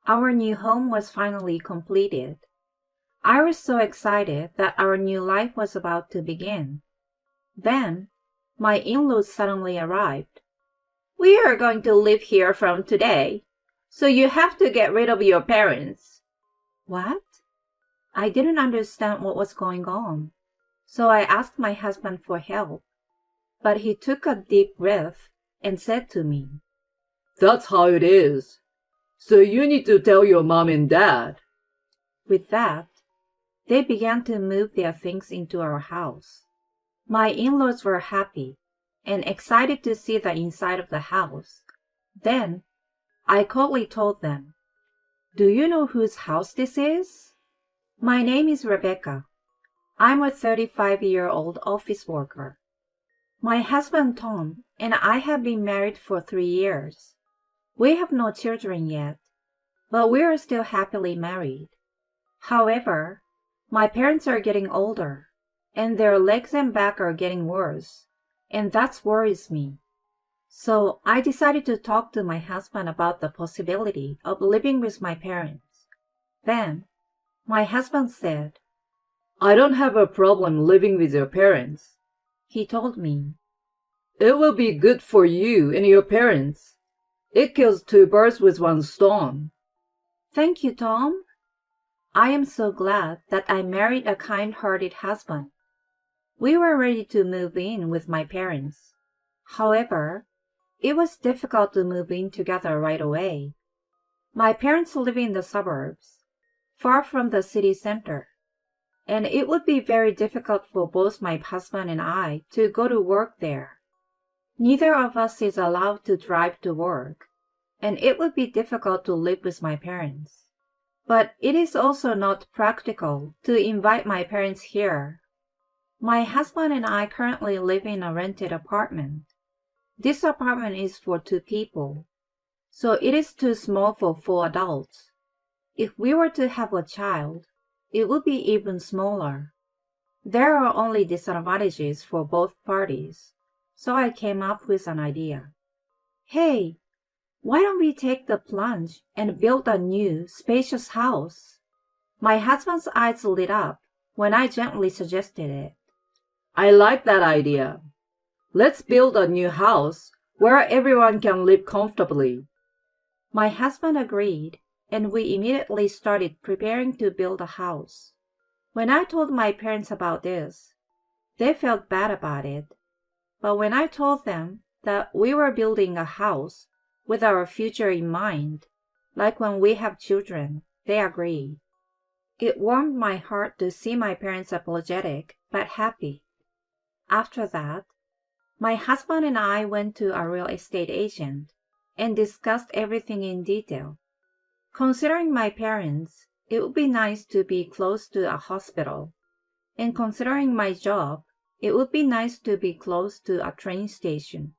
Our new home was finally completed. I was so excited that our new life was about to begin. Then, my in-laws suddenly arrived. "We are going to live here from today, so you have to get rid of your parents." What? I didn't understand what was going on, so I asked my husband for help. But he took a deep breath and said to me, "That's how it is. So you need to tell your mom and dad." With that, they began to move their things into our house. My in-laws were happy and excited to see the inside of the house. Then, I coldly told them, "Do you know whose house this is? My name is Rebecca. I'm a 35-year-old office worker. My husband Tom and I have been married for 3 years. We have no children yet, but we are still happily married. However, my parents are getting older, and their legs and back are getting worse, and that worries me. So I decided to talk to my husband about the possibility of living with my parents. Then, my husband said, "I don't have a problem living with your parents. he told me, It will be good for you and your parents. It kills two birds with one stone." "Thank you, Tom. I am so glad that I married a kind-hearted husband." We were ready to move in with my parents. However, it was difficult to move in together right away. My parents live in the suburbs, far from the city center, and it would be very difficult for both my husband and I to go to work there. Neither of us is allowed to drive to work, and it would be difficult to live with my parents. But it is also not practical to invite my parents here. My husband and I currently live in a rented apartment. This apartment is for 2 people, so it is too small for 4 adults. If we were to have a child, it would be even smaller. There are only disadvantages for both parties, so I came up with an idea. "Hey, why don't we take the plunge and build a new, spacious house?" My husband's eyes lit up when I gently suggested it. "I like that idea. Let's build a new house where everyone can live comfortably." My husband agreed, and we immediately started preparing to build a house. When I told my parents about this, they felt bad about it. But when I told them that we were building a house with our future in mind, like when we have children, they agreed. It warmed my heart to see my parents apologetic but happy. After that, my husband and I went to a real estate agent and discussed everything in detail. Considering my parents, it would be nice to be close to a hospital. And considering my job, it would be nice to be close to a train station.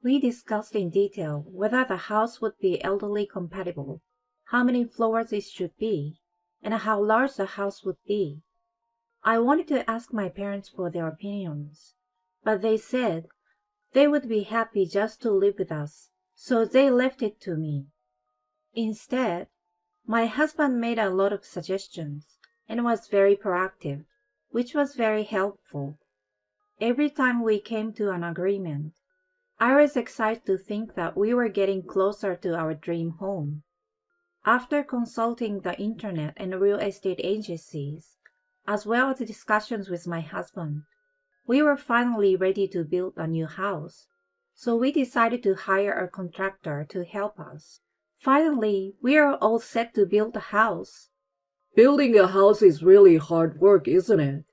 We discussed in detail whether the house would be elderly compatible, how many floors it should be, and how large the house would be. I wanted to ask my parents for their opinions, but they said they would be happy just to live with us, so they left it to me. Instead, my husband made a lot of suggestions and was very proactive, which was very helpful. Every time we came to an agreement, I was excited to think that we were getting closer to our dream home. After consulting the internet and real estate agencies, as well as discussions with my husband, we were finally ready to build a new house, so we decided to hire a contractor to help us. Finally, we are all set to build a house. Building a house is really hard work, isn't it?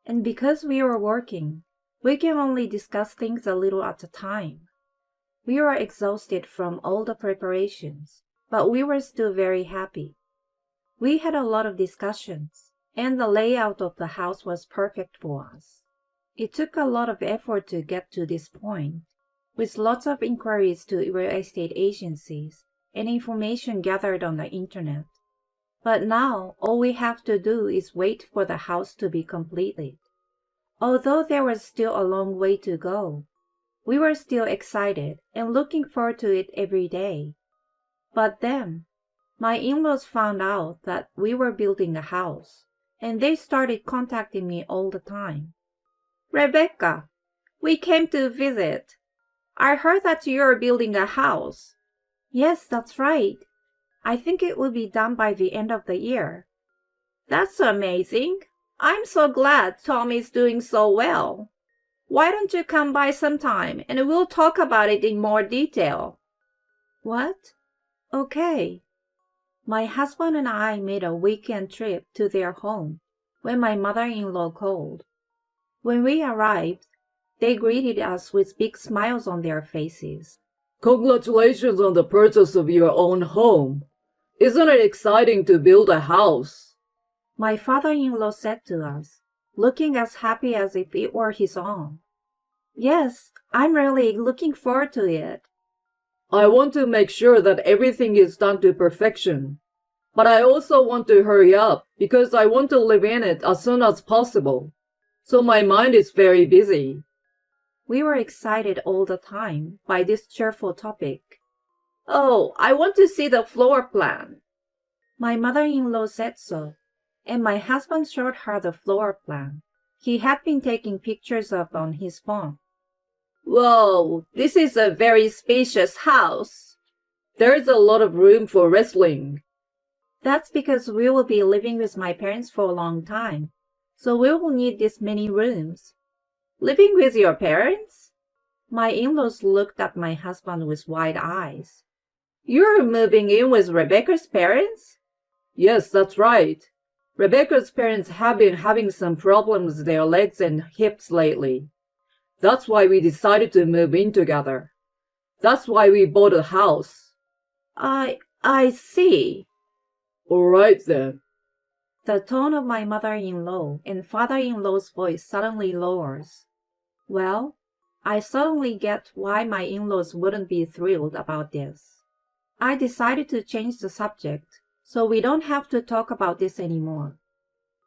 And because we were working, we can only discuss things a little at a time. We were exhausted from all the preparations, but we were still very happy. We had a lot of discussions, and the layout of the house was perfect for us. It took a lot of effort to get to this point, with lots of inquiries to real estate agencies and information gathered on the internet. But now all we have to do is wait for the house to be completed. Although there was still a long way to go, we were still excited and looking forward to it every day. But then, My in-laws found out that we were building a house, and they started contacting me all the time. Rebecca, we came to visit. I heard that you're building a house. Yes, that's right. I think it will be done by the end of the year. That's amazing. I'm so glad Tom is doing so well. Why don't you come by sometime and we'll talk about it in more detail? What? Okay. My husband and I made a weekend trip to their home when my mother-in-law called. When we arrived, they greeted us with big smiles on their faces. Congratulations on the purchase of your own home. Isn't it exciting to build a house? My father-in-law said to us, looking as happy as if it were his own. Yes, I'm really looking forward to it. I want to make sure that everything is done to perfection. But I also want to hurry up because I want to live in it as soon as possible. So my mind is very busy. We were excited all the time by this cheerful topic. Oh, I want to see the floor plan. My mother-in-law said so, and my husband showed her the floor plan he had been taking pictures of on his phone. Whoa, this is a very spacious house. There's a lot of room for wrestling. That's because we will be living with my parents for a long time, so we will need this many rooms. Living with your parents? My in-laws looked at my husband with wide eyes. You're moving in with Rebecca's parents? Yes, that's right. Rebecca's parents have been having some problems with their legs and hips lately. That's why we decided to move in together. That's why we bought a house. I see. All right then. The tone of my mother-in-law and father-in-law's voice suddenly lowers. Well, I suddenly get why my in-laws wouldn't be thrilled about this. I decided to change the subject so we don't have to talk about this anymore.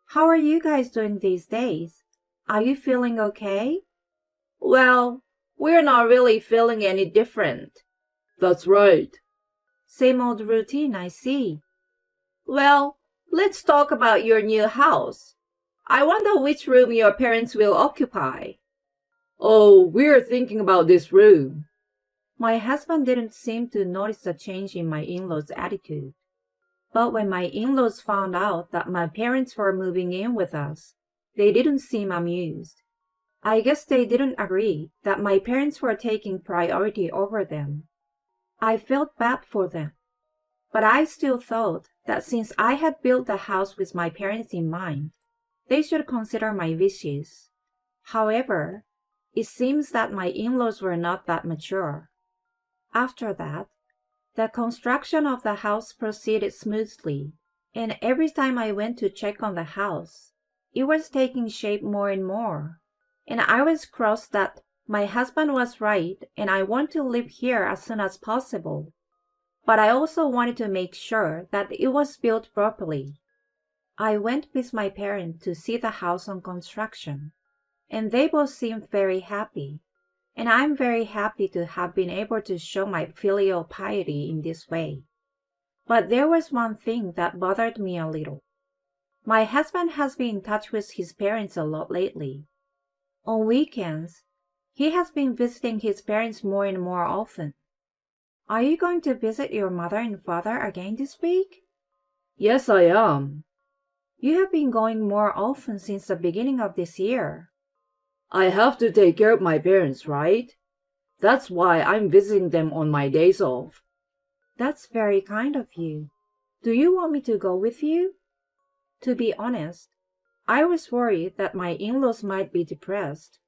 How are you guys doing these days? Are you feeling okay? Well, we're not really feeling any different. That's right. Same old routine, I see. Well, let's talk about your new house. I wonder which room your parents will occupy. Oh, we're thinking about this room. My husband didn't seem to notice the change in my in-laws' attitude. But when my in-laws found out that my parents were moving in with us, they didn't seem amused. I guess they didn't agree that my parents were taking priority over them. I felt bad for them. But I still thought that since I had built the house with my parents in mind, they should consider my wishes. However, it seems that my in-laws were not that mature. After that, the construction of the house proceeded smoothly, and every time I went to check on the house, it was taking shape more and more, and I was cross that my husband was right and I want to live here as soon as possible. But I also wanted to make sure that it was built properly. I went with my parents to see the house on construction, and they both seemed very happy, and I'm very happy to have been able to show my filial piety in this way. But there was one thing that bothered me a little. My husband has been in touch with his parents a lot lately. On weekends, he has been visiting his parents more and more often. Are you going to visit your mother and father again this week? Yes, I am. You have been going more often since the beginning of this year. I have to take care of my parents, right? That's why I'm visiting them on my days off. That's very kind of you. Do you want me to go with you? To be honest, I was worried that my in-laws might be depressed.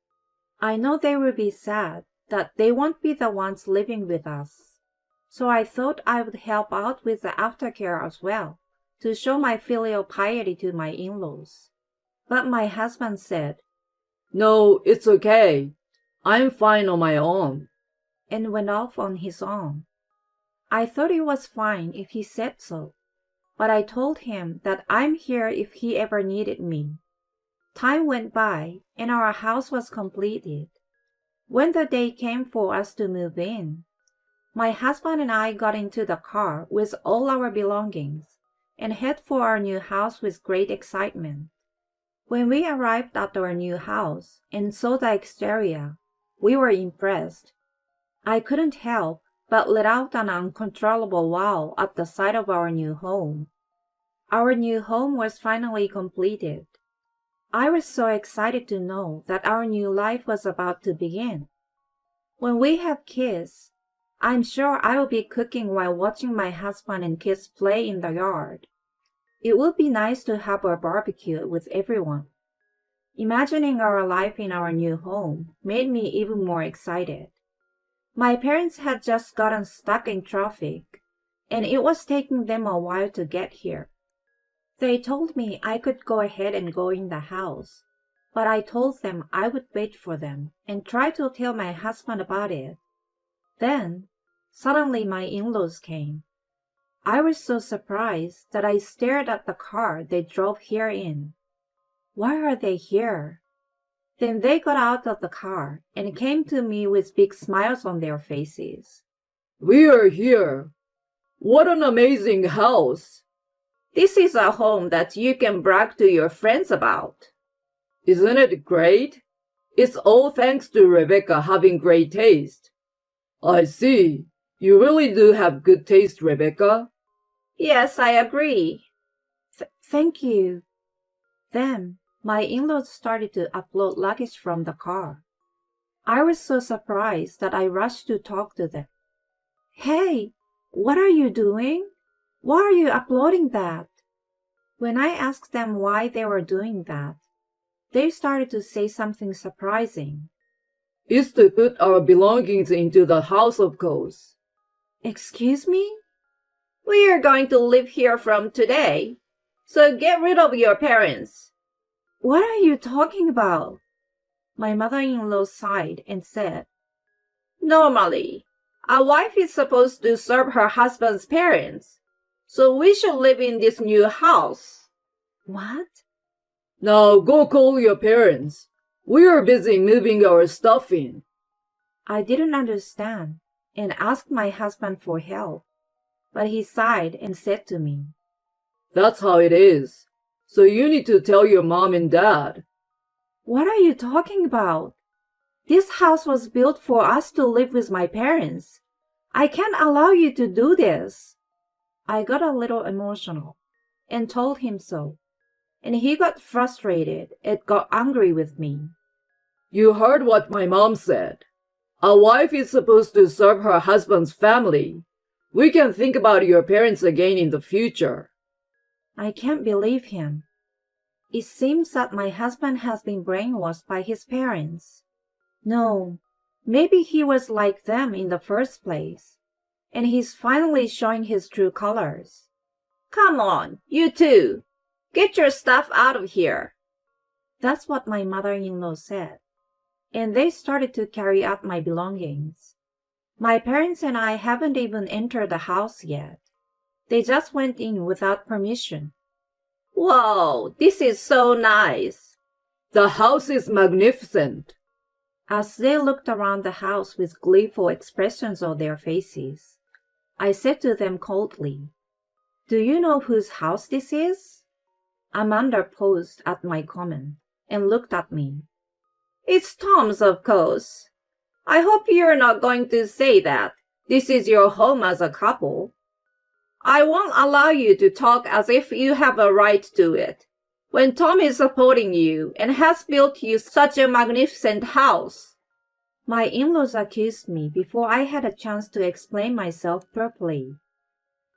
I know they will be sad that they won't be the ones living with us. So I thought I would help out with the aftercare as well, to show my filial piety to my in-laws. But my husband said, No, it's okay. I'm fine on my own. And went off on his own. I thought it was fine if he said so, but I told him that I'm here if he ever needed me. Time went by, and our house was completed. When the day came for us to move in, My husband and I got into the car with all our belongings and head for our new house with great excitement. When we arrived at our new house and saw the exterior, we were impressed. I couldn't help but let out an uncontrollable wow at the sight of our new home. Our new home was finally completed. I was so excited to know that our new life was about to begin. When we have kids, I'm sure I will be cooking while watching my husband and kids play in the yard. It would be nice to have a barbecue with everyone. Imagining our life in our new home made me even more excited. My parents had just gotten stuck in traffic, and it was taking them a while to get here. They told me I could go ahead and go in the house, but I told them I would wait for them and try to tell my husband about it. Then, suddenly my in-laws came. I was so surprised that I stared at the car they drove here in. Why are they here? Then they got out of the car and came to me with big smiles on their faces. We are here. What an amazing house. This is a home that you can brag to your friends about. Isn't it great? It's all thanks to Rebecca having great taste. I see. You really do have good taste, Rebecca. Yes, I agree. Thank you. Then, my in-laws started to upload luggage from the car. I was so surprised that I rushed to talk to them. Hey, what are you doing? Why are you uploading that? When I asked them why they were doing that, they started to say something surprising. It's to put our belongings into the house, of course. Excuse me? We are going to live here from today, so get rid of your parents. What are you talking about? My mother-in-law sighed and said, Normally, a wife is supposed to serve her husband's parents, so we should live in this new house. What? Now go call your parents. We are busy moving our stuff in. I didn't understand and asked my husband for help, but he sighed and said to me, That's how it is. So you need to tell your mom and dad. What are you talking about? This house was built for us to live with my parents. I can't allow you to do this. I got a little emotional and told him so, and he got frustrated and got angry with me. You heard what my mom said. A wife is supposed to serve her husband's family. We can think about your parents again in the future. I can't believe him. It seems that my husband has been brainwashed by his parents. No, maybe he was like them in the first place, and he's finally showing his true colors. Come on, you two. Get your stuff out of here. That's what my mother-in-law said, and they started to carry out my belongings. My parents and I haven't even entered the house yet. They just went in without permission. Whoa, this is so nice. The house is magnificent. As they looked around the house with gleeful expressions on their faces, I said to them coldly, Do you know whose house this is? Amanda paused at my comment and looked at me. It's Tom's, of course. I hope you're not going to say that this is your home as a couple. I won't allow you to talk as if you have a right to it, when Tom is supporting you and has built you such a magnificent house. My in-laws accused me before I had a chance to explain myself properly.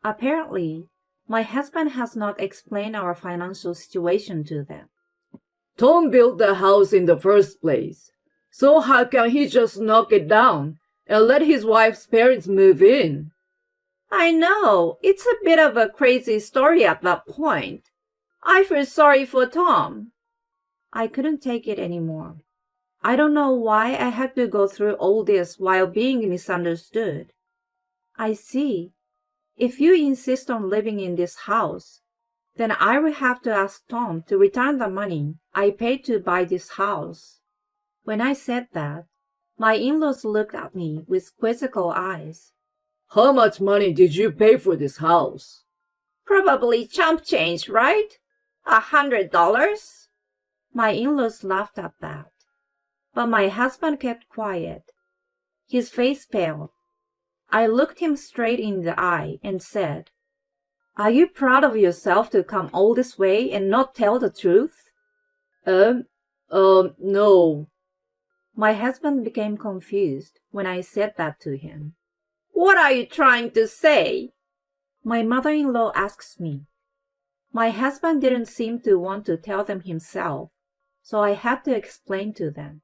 Apparently, my husband has not explained our financial situation to them. Tom built the house in the first place, so how can he just knock it down and let his wife's parents move in? I know, it's a bit of a crazy story at that point. I feel sorry for Tom. I couldn't take it anymore. I don't know why I had to go through all this while being misunderstood. I see. If you insist on living in this house, then I will have to ask Tom to return the money I paid to buy this house. When I said that, my in-laws looked at me with quizzical eyes. How much money did you pay for this house? Probably chump change, right? $100? My in-laws laughed at that. But my husband kept quiet. His face paled. I looked him straight in the eye and said, "Are you proud of yourself to come all this way and not tell the truth?" No. My husband became confused when I said that to him. "What are you trying to say?" my mother-in-law asks me. My husband didn't seem to want to tell them himself, so I had to explain to them.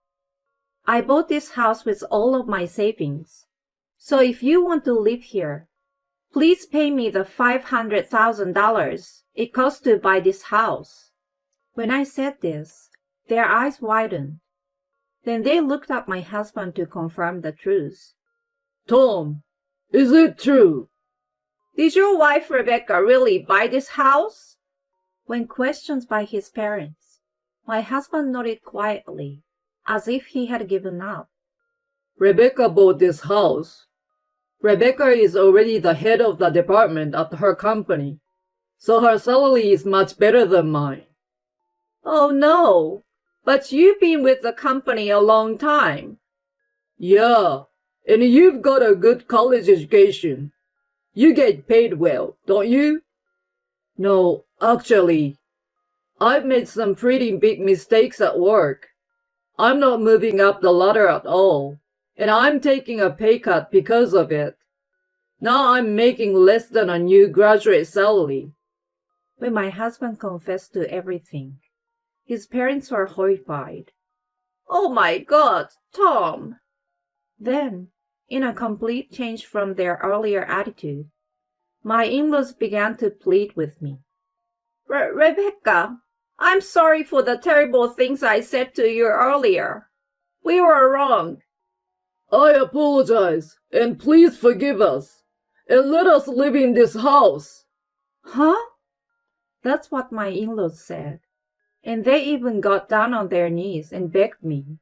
I bought this house with all of my savings. So if you want to live here, please pay me the $500,000 it cost to buy this house. When I said this, their eyes widened. Then they looked at my husband to confirm the truth. Tom, is it true? Did your wife Rebecca really buy this house? When questioned by his parents, my husband nodded quietly, as if he had given up. Rebecca bought this house. Rebecca is already the head of the department at her company, so her salary is much better than mine. Oh no, but you've been with the company a long time. Yeah, and you've got a good college education. You get paid well, don't you? No, actually, I've made some pretty big mistakes at work. I'm not moving up the ladder at all, and I'm taking a pay cut because of it. Now I'm making less than a new graduate salary. When my husband confessed to everything, his parents were horrified. Oh my God, Tom! Then, in a complete change from their earlier attitude, my in-laws began to plead with me. Rebecca, I'm sorry for the terrible things I said to you earlier. We were wrong. I apologize, and please forgive us, and let us live in this house. Huh? That's what my in-laws said, and they even got down on their knees and begged me.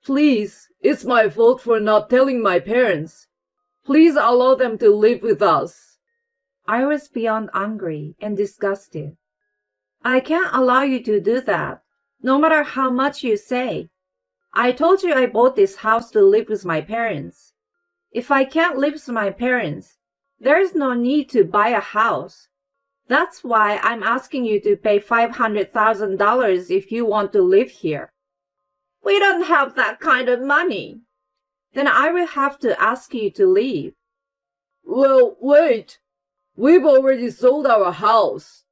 Please, it's my fault for not telling my parents. Please allow them to live with us. I was beyond angry and disgusted. I can't allow you to do that, no matter how much you say. I told you I bought this house to live with my parents. If I can't live with my parents, there is no need to buy a house. That's why I'm asking you to pay $500,000 if you want to live here. We don't have that kind of money. Then I will have to ask you to leave. Well, wait. We've already sold our house.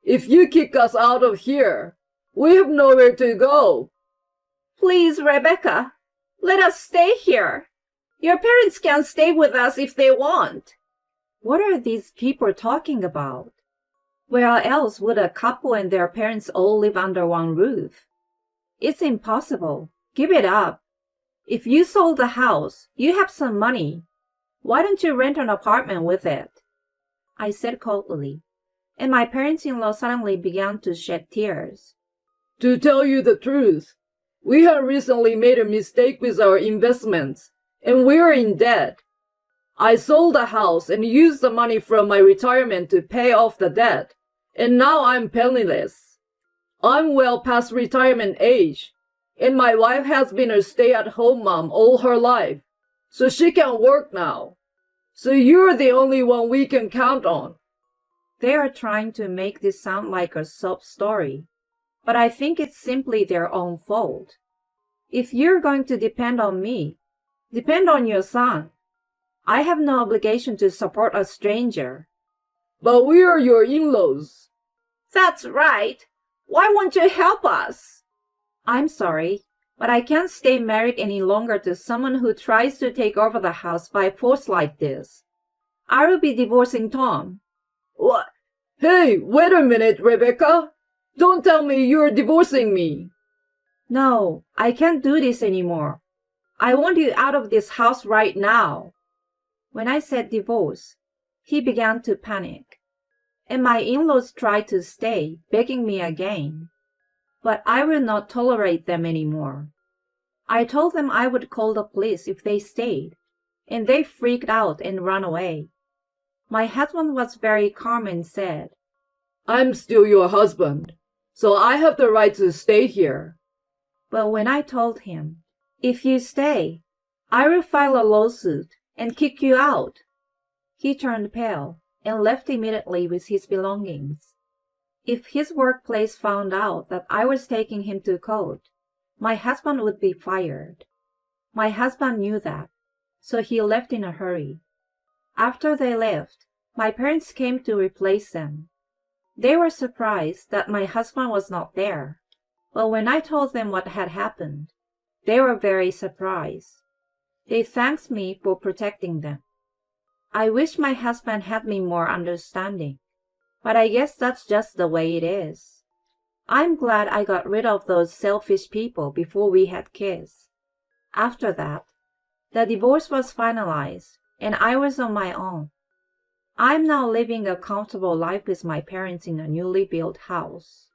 If you kick us out of here, we have nowhere to go. Please, Rebecca, let us stay here. Your parents can stay with us if they want. What are these people talking about? Where else would a couple and their parents all live under one roof? It's impossible. Give it up. If you sold the house, you have some money. Why don't you rent an apartment with it? I said coldly, and my parents-in-law suddenly began to shed tears. To tell you the truth, we have recently made a mistake with our investments, and we're in debt. I sold the house and used the money from my retirement to pay off the debt, and now I'm penniless. I'm well past retirement age, and my wife has been a stay-at-home mom all her life, so she can work now. So you're the only one we can count on. They are trying to make this sound like a sob story, but I think it's simply their own fault. If you're going to depend on me, depend on your son. I have no obligation to support a stranger. But we are your in-laws. That's right. Why won't you help us? I'm sorry, but I can't stay married any longer to someone who tries to take over the house by force like this. I will be divorcing Tom. What? Hey, wait a minute, Rebecca. Don't tell me you're divorcing me. No, I can't do this anymore. I want you out of this house right now. When I said divorce, he began to panic, and my in-laws tried to stay, begging me again. But I will not tolerate them anymore. I told them I would call the police if they stayed, and they freaked out and ran away. My husband was very calm and said, I'm still your husband, so I have the right to stay here. But when I told him, if you stay, I will file a lawsuit and kick you out, he turned pale and left immediately with his belongings. If his workplace found out that I was taking him to court, my husband would be fired. My husband knew that, so he left in a hurry. After they left, my parents came to replace them. They were surprised that my husband was not there, but when I told them what had happened, they were very surprised. They thanked me for protecting them. I wish my husband had been more understanding, but I guess that's just the way it is. I'm glad I got rid of those selfish people before we had kids. After that, the divorce was finalized, and I was on my own. I'm now living a comfortable life with my parents in a newly built house.